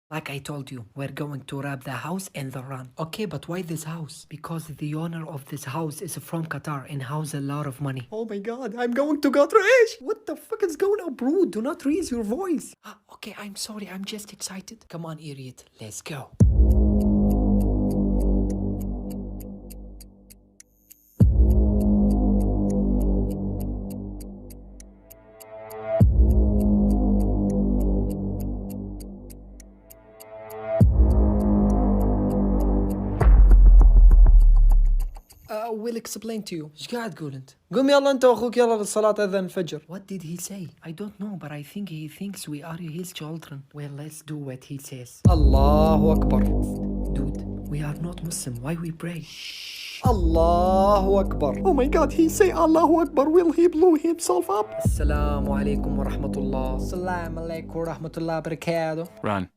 Like I told you, we're going to rob the house and the run. Okay, but why this house? Because the owner of this house is from Qatar and has a lot of money. Oh my god, I'm going to Qatar. What the fuck is going on, bro? Do not raise your voice. Okay, I'm sorry, I'm just excited. Come on, idiot, let's go. will explain to you. ايش قاعد تقول انت؟ قوم يلا انت واخوك يلا للصلاة اذان الفجر. What did he say? I don't know, but I think he thinks we are his children. Well, let's do what he says. الله أكبر. Dude, we are not Muslim. Why we pray? الله أكبر. Oh my God, he say الله أكبر. Will he blow himself up? السلام عليكم ورحمة الله. السلام عليكم ورحمة الله وبركاته. Run.